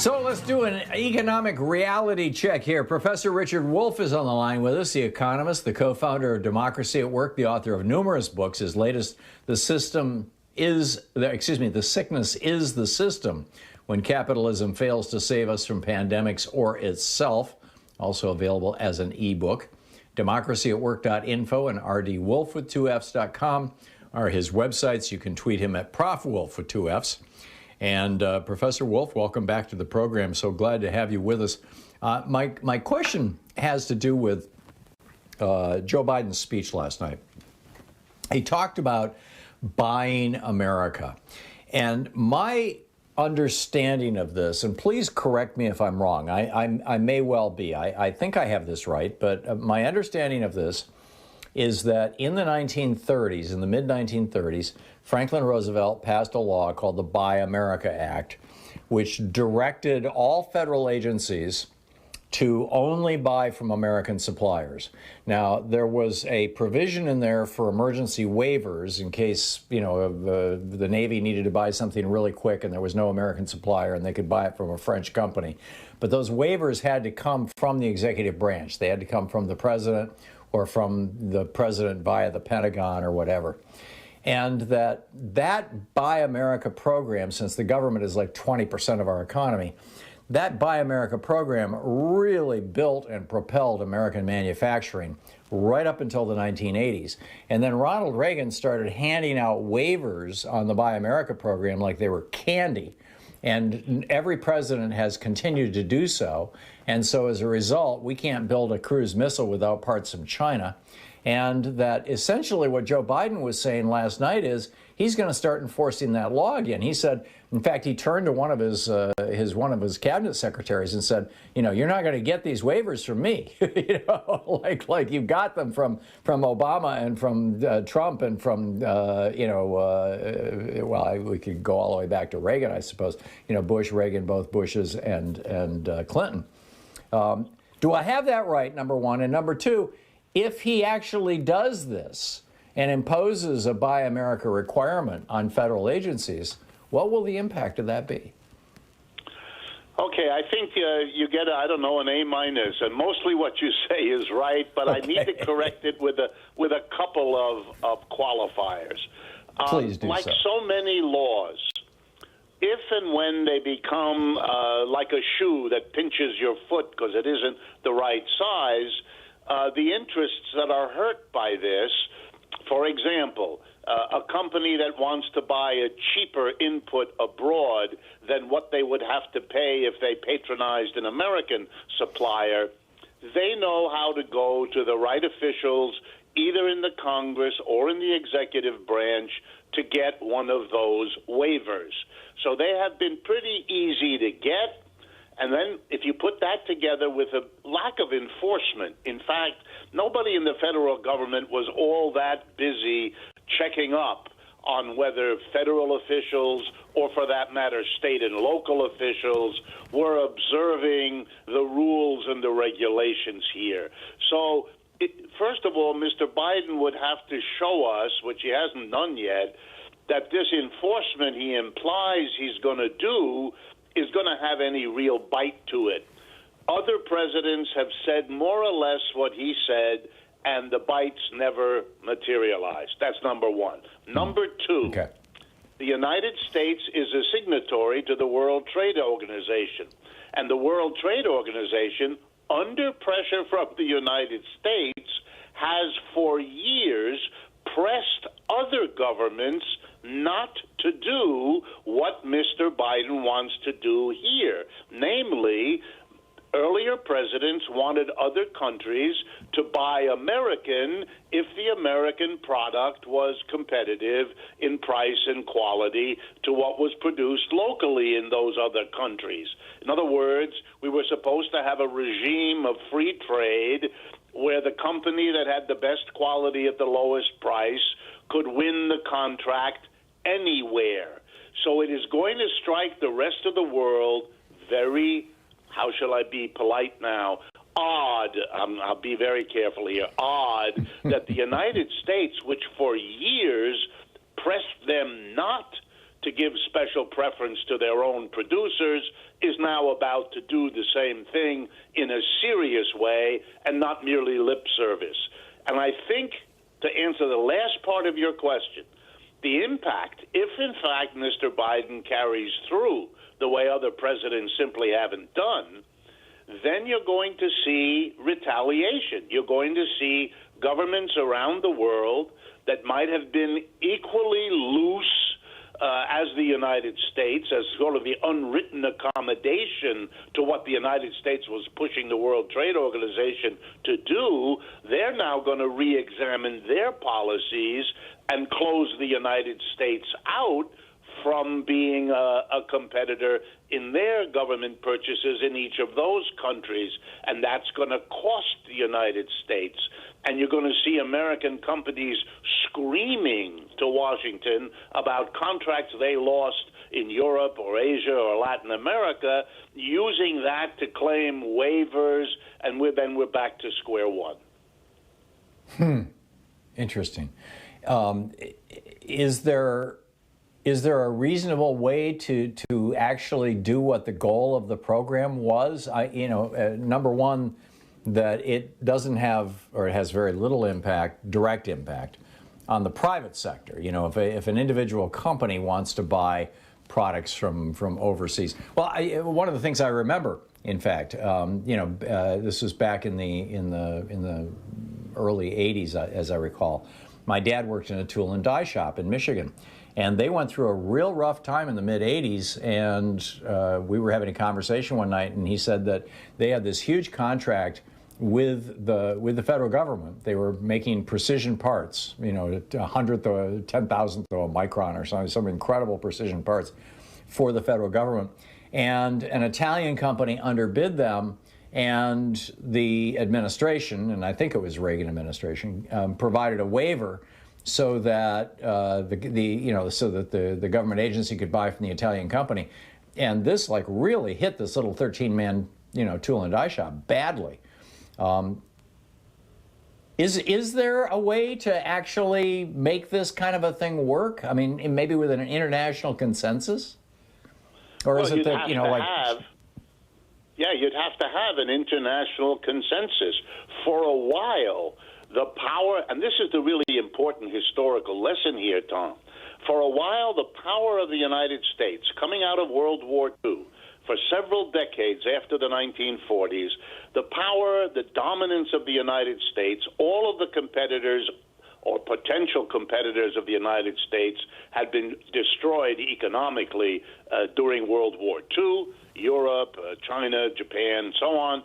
So let's do an economic reality check here. Professor Richard Wolff is on the line with us, the economist, the co-founder of Democracy at Work, the author of numerous books. His latest, The Sickness is the System, When Capitalism Fails to Save Us from Pandemics or Itself, also available as an ebook. democracyatwork.info and rdwolf with 2fs.com are his websites. You can tweet him at profwolf with 2fs. And Professor Wolff, welcome back to the program. So glad to have you with us. My question has to do with Joe Biden's speech last night. He talked about buying America. And my understanding of this, and please correct me if I'm wrong, I may well be. I think I have this right, but my understanding of this is that in the 1930s, in the mid-1930s, Franklin Roosevelt passed a law called the Buy America Act, which directed all federal agencies to only buy from American suppliers. Now, there was a provision in there for emergency waivers in case, the Navy needed to buy something really quick and there was no American supplier and they could buy it from a French company. But those waivers had to come from the executive branch. They had to come from the president or from the president via the Pentagon or whatever. And that Buy America program, since the government is like 20% of our economy, that Buy America program really built and propelled American manufacturing right up until the 1980s. And then Ronald Reagan started handing out waivers on the Buy America program like they were candy. And every president has continued to do so. And so as a result, we can't build a cruise missile without parts from China. And that essentially what Joe Biden was saying last night is he's going to start enforcing that law again. He said, in fact, he turned to one of his cabinet secretaries and said, you're not going to get these waivers from me, like you got them from Obama and from Trump and from, we could go all the way back to Reagan, I suppose, Bush, Reagan, both Bushes and Clinton. Do I have that right, number one? And number two, if he actually does this and imposes a Buy America requirement on federal agencies, what will the impact of that be? Okay, I think you get, an A-, and mostly what you say is right, but okay. I need to correct it with a couple of qualifiers. Please do like so. So many laws, if and when they become like a shoe that pinches your foot because it isn't the right size, the interests that are hurt by this, for example, a company that wants to buy a cheaper input abroad than what they would have to pay if they patronized an American supplier, they know how to go to the right officials, either in the Congress or in the executive branch, to get one of those waivers. So they have been pretty easy to get. And then if you put that together with a lack of enforcement, in fact, nobody in the federal government was all that busy checking up on whether federal officials, or for that matter, state and local officials, were observing the rules and the regulations here. So, first of all, Mr. Biden would have to show us, which he hasn't done yet, that this enforcement he implies he's going to do is going to have any real bite to it. Other presidents have said more or less what he said, and the bites never materialized. That's number one. Number two, okay. The United States is a signatory to the World Trade Organization. And the World Trade Organization, under pressure from the United States, has for years pressed other governments not to do what Mr. Biden wants to do here. Namely, earlier presidents wanted other countries to buy American if the American product was competitive in price and quality to what was produced locally in those other countries. In other words, we were supposed to have a regime of free trade where the company that had the best quality at the lowest price could win the contract anywhere. So it is going to strike the rest of the world very, how shall I be polite now, odd, I'll be very careful here, odd that the United States, which for years pressed them not to give special preference to their own producers is now about to do the same thing in a serious way and not merely lip service. And I think, to answer the last part of your question, the impact, if in fact Mr. Biden carries through the way other presidents simply haven't done, then you're going to see retaliation. You're going to see governments around the world that might have been equally loose as the United States, as sort of the unwritten accommodation to what the United States was pushing the World Trade Organization to do. They're now going to re-examine their policies and close the United States out from being a competitor in their government purchases in each of those countries, and that's going to cost the United States. And you're going to see American companies screaming to Washington about contracts they lost in Europe or Asia or Latin America, using that to claim waivers, and then we're back to square one. Interesting. Is there a reasonable way to actually do what the goal of the program was? Number one, that it doesn't have, or it has very little impact, direct impact, on the private sector. You know, if an individual company wants to buy products from overseas. Well, one of the things I remember, in fact, this was back in the early '80s, as I recall. My dad worked in a tool and die shop in Michigan, and they went through a real rough time in the mid-'80s, and we were having a conversation one night, and he said that they had this huge contract with the federal government. They were making precision parts, a 100th or 10,000th of a micron or something, some incredible precision parts for the federal government. And an Italian company underbid them, and the administration, and I think it was Reagan administration, provided a waiver so that the government agency could buy from the Italian company. And this really hit this little 13-man tool and die shop badly. Is there a way to actually make this kind of a thing work? I mean, maybe with an international consensus, or is it that you'd have to have an international consensus. For a while, the power, and this is the really important historical lesson here, Tom. For a while, the power of the United States, coming out of World War II, for several decades after the 1940s, the power, the dominance of the United States, all of the competitors or potential competitors of the United States had been destroyed economically during World War II, Europe, China, Japan, so on.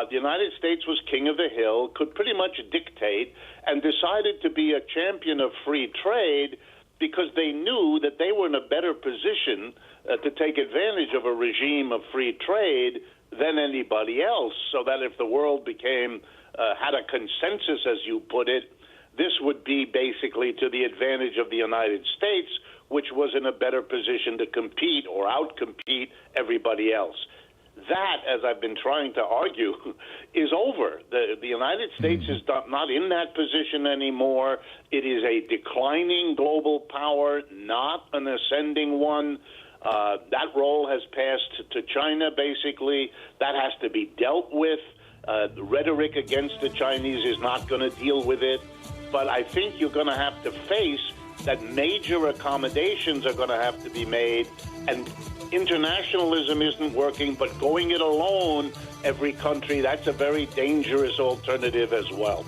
The United States was king of the hill, could pretty much dictate, and decided to be a champion of free trade because they knew that they were in a better position to take advantage of a regime of free trade than anybody else, so that if the world had a consensus, as you put it, this would be basically to the advantage of the United States, which was in a better position to compete or outcompete everybody else. That, as I've been trying to argue, is over. The United States is not in that position anymore. It is a declining global power, not an ascending one. That role has passed to China, basically. That has to be dealt with. The rhetoric against the Chinese is not going to deal with it. But I think you're going to have to face that major accommodations are going to have to be made, and internationalism isn't working, but going it alone, every country, that's a very dangerous alternative as well.